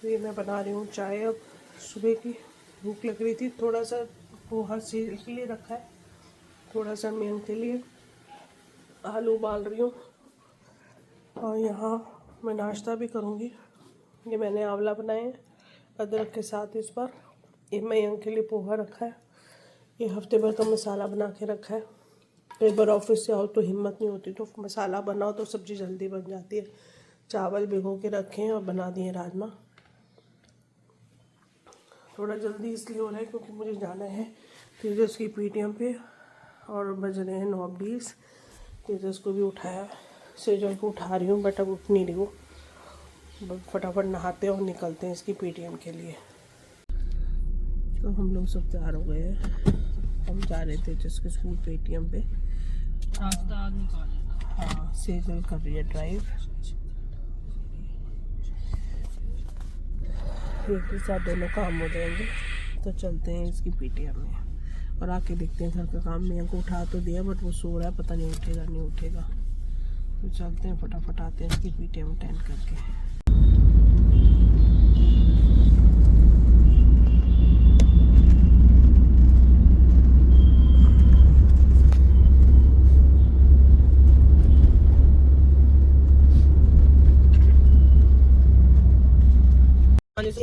तो ये मैं बना रही हूँ चाय। अब सुबह की भूख लग रही थी, थोड़ा सा पोहा सील के लिए रखा है, थोड़ा सा मेन के लिए आलू उबाल रही हूँ। और यहाँ मैं नाश्ता भी करूँगी। ये मैंने आंवला बनाए हैं अदरक के साथ इस बार। ये मैं यहाँ के लिए पोहा रखा है। ये हफ्ते भर का मसाला बना के रखा है। कई बार ऑफिस से आओ तो हिम्मत नहीं होती, तो मसाला बनाओ तो सब्ज़ी जल्दी बन जाती है। चावल भिगो के रखे हैं और बना दिए राजमा। थोड़ा जल्दी इसलिए हो रहा है क्योंकि मुझे जाना है तेजस की PTM पे और बज रहे हैं 9:20। तेजस को भी उठाया, सेजल को उठा रही हूँ बट अब उठ नहीं रही हूँ। फटाफट नहाते और निकलते हैं इसकी PTM के लिए। तो हम लोग सब तैयार हो गए हैं। हम जा रहे थे जिसके स्कूल PTM पे। रास्ता निकाल। हाँ, सेजल कर रही है ड्राइव। एक ही साथ दोनों काम हो जाएंगे। तो चलते हैं इसकी PTM में और आके देखते हैं घर का काम। मैं को उठा तो दिया बट वो सो रहा है, पता नहीं उठेगा नहीं उठेगा। तो चलते हैं फटाफट आते हैं इसकी PTM अटेंड करके।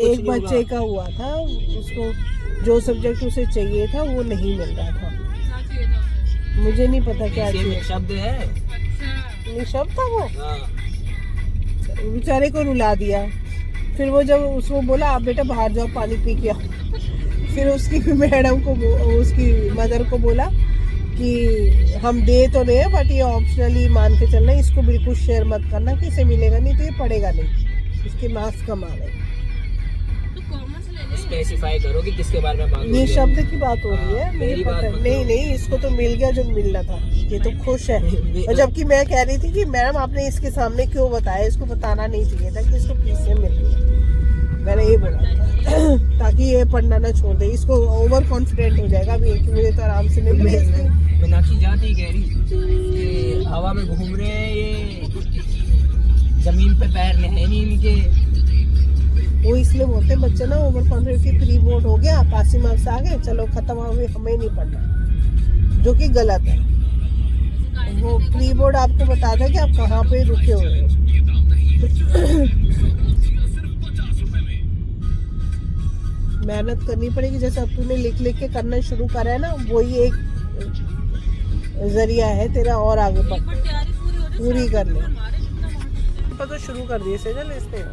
एक बच्चे का हुआ था, उसको जो सब्जेक्ट उसे चाहिए था वो नहीं मिल रहा था। मुझे नहीं पता क्या चाहिए। शब्द है, निशब्द था वो। बेचारे को रुला दिया। फिर वो जब उसको बोला आप बेटा बाहर जाओ पानी पी के आओ, फिर उसकी मैडम को, उसकी मदर को बोला कि हम दे तो रहे हैं बट ये ऑप्शनली मान के चलना, इसको बिल्कुल शेयर मत करना कि इसे मिलेगा नहीं तो ये पढ़ेगा नहीं, इसके मार्क्स कम आ गए। स्पेसिफाई करो कि किसके बारे में बात हो रही है। ये शब्द की बात हो रही है, मुझे पता है। नहीं, इसको तो मिल गया जो मिलना था, ये तो खुश है। और जबकि मैं कह रही थी कि मैडम आपने इसके सामने क्यों बताया, इसको बताना नहीं चाहिए था कि इसको पीछे मिल रही है। मैंने ये बोला था ताकि ये पढ़ना ना छोड़ दे, इसको ओवर कॉन्फिडेंट हो जाएगा अभी कि मुझे तो आराम से मिल रही है। मीनाक्षी जाती कह रही ये हवा में घूम रहे हैं, ये जमीन पे पैर है नहीं इनके। वो इसलिए बोलते बच्चे ना ओवर कॉन्फिडेंट की प्री बोर्ड हो गया, पासिंग मार्क्स आ गए, चलो खत्म हो गए, हमें नहीं पढ़ना, जो कि गलत है। वो प्री बोर्ड आपको बताता है कि आप कहाँ पे रुके हुए हो। मेहनत करनी पड़ेगी, जैसे अब तूने लिख लिख के करना शुरू करा है ना, वही एक जरिया है तेरा और आगे बढ़ पूरी करने। तो शुरू कर दिए सेजल इसने।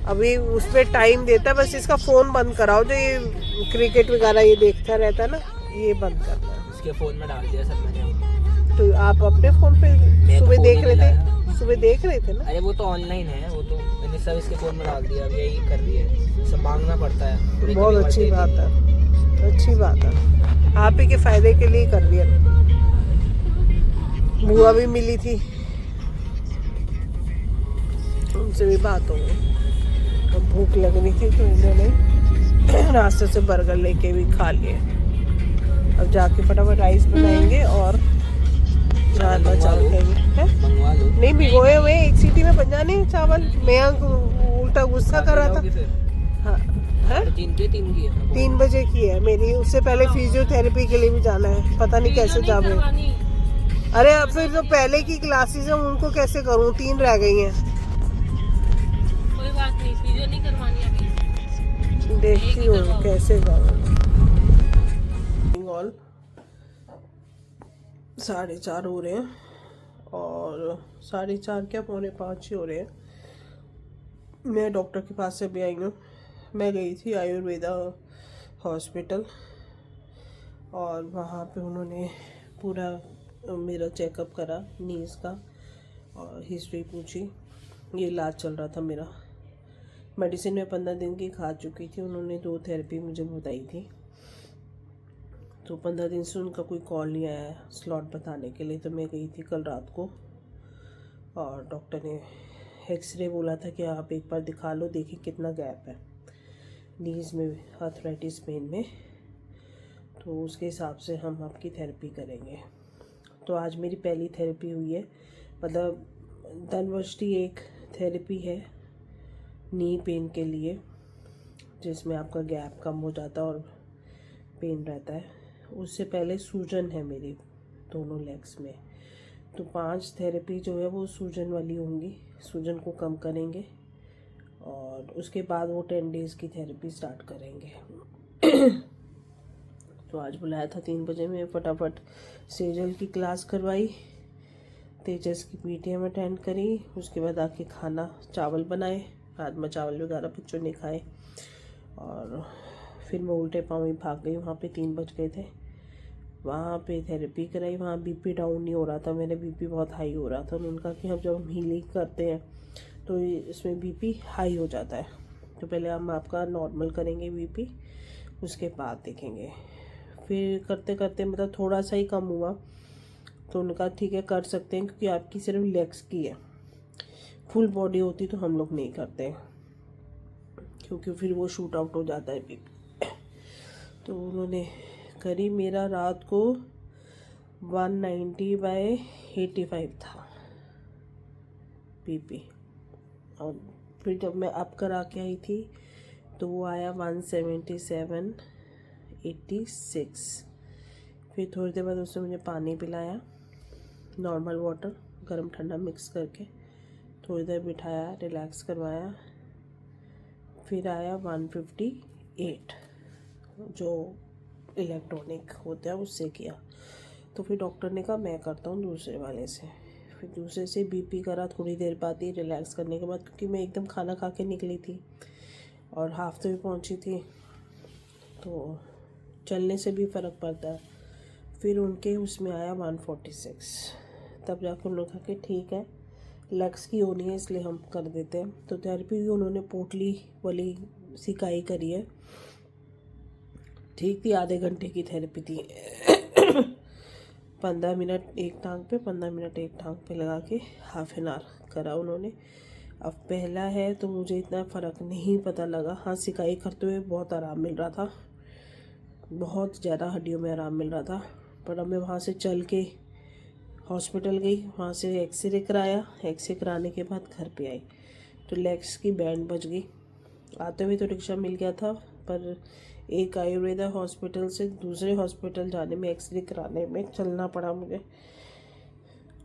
अभी उस पर टाइम देता है, बस इसका फोन बंद कराओ, जो ये क्रिकेट वगैरह ये देखता रहता है ना, ये बंद करना है। इसके फोन में डाल दिया सब मैंने। तो आप अपने फोन पे सुबह देख रहे थे, सुबह देख रहे थे ना। अरे वो तो ऑनलाइन है, वो तो मैंने सब इसके फोन में डाल दिया। अब यही कर रही है, सब मांगना पड़ता है। बहुत अच्छी बात है, अच्छी बात है, आप ही के फायदे के लिए कर दिया। बुआ भी मिली थी, उनसे भी बात हो गई। भूख लग रही थी तो इन्होंने रास्ते से बर्गर लेके भी खा लिए। अब जाके फटाफट राइस बनाएंगे और राजमा चावल खाएंगे। नहीं भिगोए हुए, एक सीटी में बन जाने चावल। मैं उल्टा गुस्सा कर रहा था। हाँ, 3 बजे की है मेरी, उससे पहले फिजियोथेरेपी के लिए भी जाना है, पता नहीं कैसे जा रहे। अरे अब फिर जो पहले की क्लासेस है उनको कैसे करूँ, 3 रह गई हैं। बात नहीं, वीडियो नहीं करवानी अभी, देखती हूँ कैसे करूँ। 4:30 हो रहे हैं और 4:30 क्या 4:45 ही हो रहे हैं। मैं डॉक्टर के पास से भी आई हूँ। मैं गई थी आयुर्वेदा हॉस्पिटल और वहाँ पे उन्होंने पूरा मेरा चेकअप करा, नीज़ का, और हिस्ट्री पूछी। ये इलाज चल रहा था मेरा। मेडिसिन में 15 दिन की खा चुकी थी। उन्होंने 2 थेरेपी मुझे बताई थी, तो 15 दिन से उनका कोई कॉल नहीं आया स्लॉट बताने के लिए। तो मैं गई थी कल रात को और डॉक्टर ने एक्सरे बोला था कि आप एक बार दिखा लो, देखिए कितना गैप है नीज़ में, आर्थराइटिस पेन में, तो उसके हिसाब से हम आपकी थेरेपी करेंगे। तो आज मेरी पहली थेरेपी हुई है, मतलब धनवष्टी एक थेरेपी है नी पेन के लिए, जिसमें आपका गैप कम हो जाता है और पेन रहता है। उससे पहले सूजन है मेरी दोनों लेग्स में, तो 5 थेरेपी जो है वो सूजन वाली होंगी, सूजन को कम करेंगे। और उसके बाद वो 10 डेज़ की थेरेपी स्टार्ट करेंगे। तो आज बुलाया था 3 बजे, में फटाफट सेजल की क्लास करवाई, तेजस की पीटीएम अटेंड करी, उसके बाद आके खाना चावल बनाए, राजमा चावल वगैरह बच्चों ने खाए। और फिर मैं उल्टे पाँव ही भाग गई, वहाँ पे 3 बज गए थे। वहाँ पे थेरेपी कराई, वहाँ बीपी डाउन नहीं हो रहा था, मेरा बीपी बहुत हाई हो रहा था। उन्होंने कहा कि हम जब हम हीलिंग करते हैं तो इसमें बीपी हाई हो जाता है, तो पहले हम आपका नॉर्मल करेंगे बीपी, उसके बाद देखेंगे। फिर करते करते मतलब थोड़ा सा ही कम हुआ, तो उनका ठीक है कर सकते हैं, क्योंकि आपकी सिर्फ लेग्स की है, फुल बॉडी होती तो हम लोग नहीं करते हैं, क्योंकि फिर वो शूट आउट हो जाता है बीपी। तो उन्होंने करी, मेरा रात को 190/85 था बीपी। और फिर जब मैं अप करा के आई थी तो वो आया 177/86। फिर थोड़ी देर बाद उसने मुझे पानी पिलाया, नॉर्मल वाटर गर्म ठंडा मिक्स करके, थोड़ी देर बिठाया, रिलैक्स करवाया। फिर आया 158, जो इलेक्ट्रॉनिक होता है उससे किया। तो फिर डॉक्टर ने कहा मैं करता हूँ दूसरे वाले से। फिर दूसरे से बीपी करा थोड़ी देर बाद ही, रिलैक्स करने के बाद, क्योंकि मैं एकदम खाना खा के निकली थी और हाफ भी पहुँची थी, तो चलने से भी फ़र्क पड़ता है। फिर उनके उसमें आया 146, तब जाकर उन्होंने कहा कि ठीक है लेग्स की होनी है इसलिए हम कर देते हैं। तो थेरेपी भी उन्होंने पोटली वाली सिकाई करी है, ठीक थी, आधे घंटे की थेरेपी थी। 15 मिनट एक टांग पे, 15 मिनट एक टांग पे लगा के हाफ एन आवर करा उन्होंने। अब पहला है तो मुझे इतना फ़र्क नहीं पता लगा। हाँ, सिकाई करते हुए बहुत आराम मिल रहा था, बहुत ज़्यादा हड्डियों में आराम मिल रहा था। पर अब मैं वहाँ से चल के हॉस्पिटल गई, वहाँ से एक्सरे कराया, एक्सरे कराने के बाद घर पे आई तो लेग्स की बैंड बज गई। आते हुए तो रिक्शा मिल गया था, पर एक आयुर्वेदा हॉस्पिटल से दूसरे हॉस्पिटल जाने में, एक्सरे कराने में चलना पड़ा मुझे,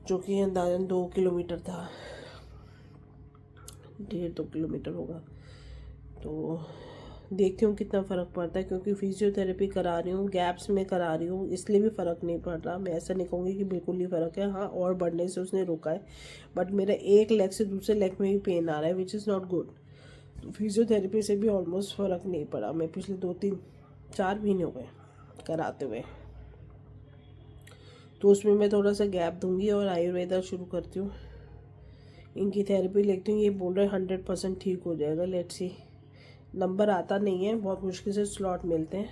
जो कि अंदाज़न 2 किलोमीटर था, 1.5-2 किलोमीटर होगा। तो देखती हूँ कितना फ़र्क पड़ता है, क्योंकि फिजियोथेरेपी करा रही हूँ, गैप्स में करा रही हूँ, इसलिए भी फ़र्क नहीं पड़ रहा। मैं ऐसा नहीं कहूँगी कि बिल्कुल ही फ़र्क है, हाँ और बढ़ने से उसने रोका है, बट मेरा एक लेग से दूसरे लेग में भी पेन आ रहा है, विच इज़ नॉट गुड। तो फिजियोथेरेपी से भी ऑलमोस्ट फ़र्क नहीं पड़ा। मैं पिछले 2-3-4 महीने हो गए कराते हुए, तो उसमें मैं थोड़ा सा गैप दूंगी और आयुर्वेदा शुरू करती हूँ। इनकी थेरेपी लेती हूँ, ये बोल रहे 100% ठीक हो जाएगा, लेट्स सी। नंबर आता नहीं है, बहुत मुश्किल से स्लॉट मिलते हैं।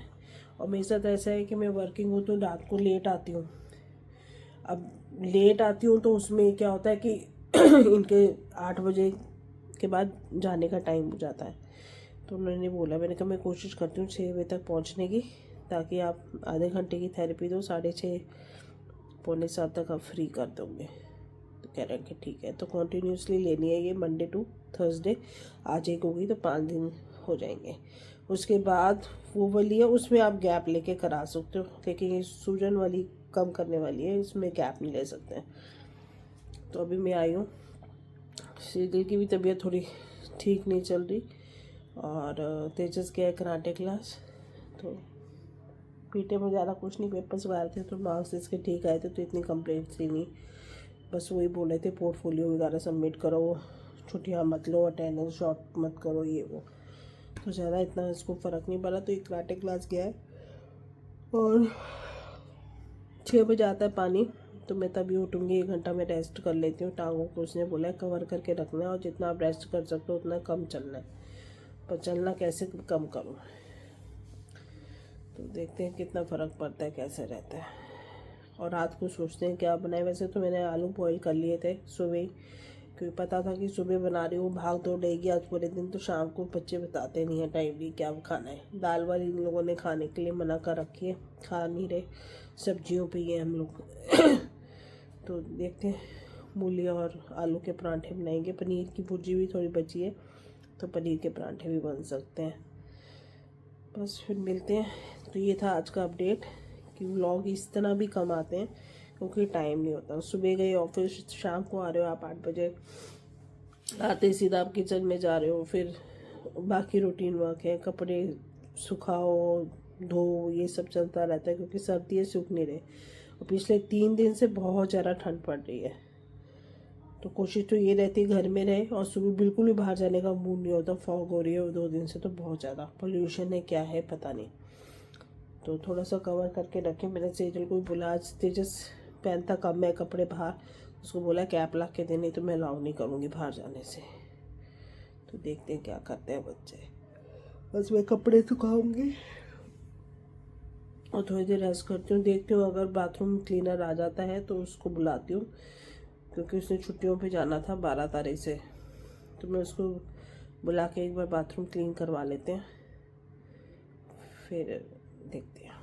और मेरे साथ ऐसा है कि मैं वर्किंग हूँ तो रात को लेट आती हूँ। अब लेट आती हूँ तो उसमें क्या होता है कि इनके 8 बजे के बाद जाने का टाइम हो जाता है। तो उन्होंने बोला, मैंने कहा मैं कोशिश करती हूँ 6 बजे तक पहुँचने की, ताकि आप आधे घंटे की थेरेपी दो, 6:30 पौने 7 तक आप फ्री कर दोगे। तो कह रहे हैं कि ठीक है। तो कॉन्टीन्यूसली लेनी है ये, मंडे टू थर्सडे, आज एक होगी तो 5 दिन हो जाएंगे। उसके बाद वो वाली है, उसमें आप गैप लेके करा सकते हो, लेकिन ये सूजन वाली कम करने वाली है, इसमें गैप नहीं ले सकते। तो अभी मैं आई हूँ, सीधल की भी तबीयत थोड़ी ठीक नहीं चल रही, और तेजस गया है कराटे क्लास। तो पीटे में ज़्यादा कुछ नहीं, पेपर्स वगैरह थे तो मार्क्स इसके ठीक आए थे, तो इतनी कंप्लेंट्स थी नहीं। बस वही बोल रहे थे पोर्टफोलियो वगैरह सबमिट करो, छुट्टियाँ मत लो, अटेंडेंस शॉर्ट मत करो, ये वो। तो ज़्यादा इतना इसको फ़र्क नहीं पड़ा, तो एक कराटे क्लास गया है। और 6 बजे आता है पानी, तो मैं तभी उठूँगी, 1 घंटा में रेस्ट कर लेती हूँ। टांगों को उसने बोला है कवर करके रखना है, और जितना आप रेस्ट कर सकते हो उतना कम चलना है, पर चलना कैसे कम करूँ। तो देखते हैं कितना फ़र्क पड़ता है, कैसे रहता है। और रात को सोचते हैं क्या बनाए। वैसे तो मैंने आलू बॉईल कर लिए थे सुबह ही, क्योंकि पता था कि सुबह बना रही हूँ, भाग दौड़ रहेगी आज पूरे दिन, तो शाम को बच्चे बताते नहीं हैं टाइमली क्या खाना है। दाल वाली इन लोगों ने खाने के लिए मना कर रखी है, खा नहीं रहे, सब्जियों पे ही है हम लोग। तो देखते हैं, मूली और आलू के परांठे बनाएंगे। पनीर की भुर्जी भी थोड़ी बची है, तो पनीर के पराठे भी बन सकते हैं। बस फिर मिलते हैं। तो ये था आज का अपडेट कि व्लॉग इस तरह भी कम आते हैं क्योंकि टाइम नहीं होता। सुबह गए ऑफिस, शाम को आ रहे हो आप 8 बजे, आते ही सीधा आप किचन में जा रहे हो, फिर बाकी रूटीन वर्क है, कपड़े सुखाओ धो, ये सब चलता रहता है क्योंकि सर्दी सूख नहीं रहे और पिछले 3 दिन से बहुत ज़्यादा ठंड पड़ रही है। तो कोशिश तो ये रहती है घर में रहे और सुबह बिल्कुल भी बाहर जाने का मूड नहीं होता। फॉग हो रही है 2 दिन से, तो बहुत ज़्यादा पोल्यूशन है, क्या है पता नहीं। तो थोड़ा सा कवर करके रखें। मैंने सेजल को भी बोला, आज तेजस पहनता कम है कपड़े बाहर, उसको बोला कैप ला के देने, तो मैं अलाउ नहीं करूँगी बाहर जाने से। तो देखते हैं क्या करते हैं बच्चे। बस मैं कपड़े सुखाऊंगी और थोड़ी देर रेस्ट करती हूँ। देखती हूँ अगर बाथरूम क्लीनर आ जाता है तो उसको बुलाती हूँ क्योंकि उसने छुट्टियों पे जाना था 12 तारीख से, तो मैं उसको बुला के एक बार बाथरूम क्लीन करवा लेते हैं, फिर देखते हैं।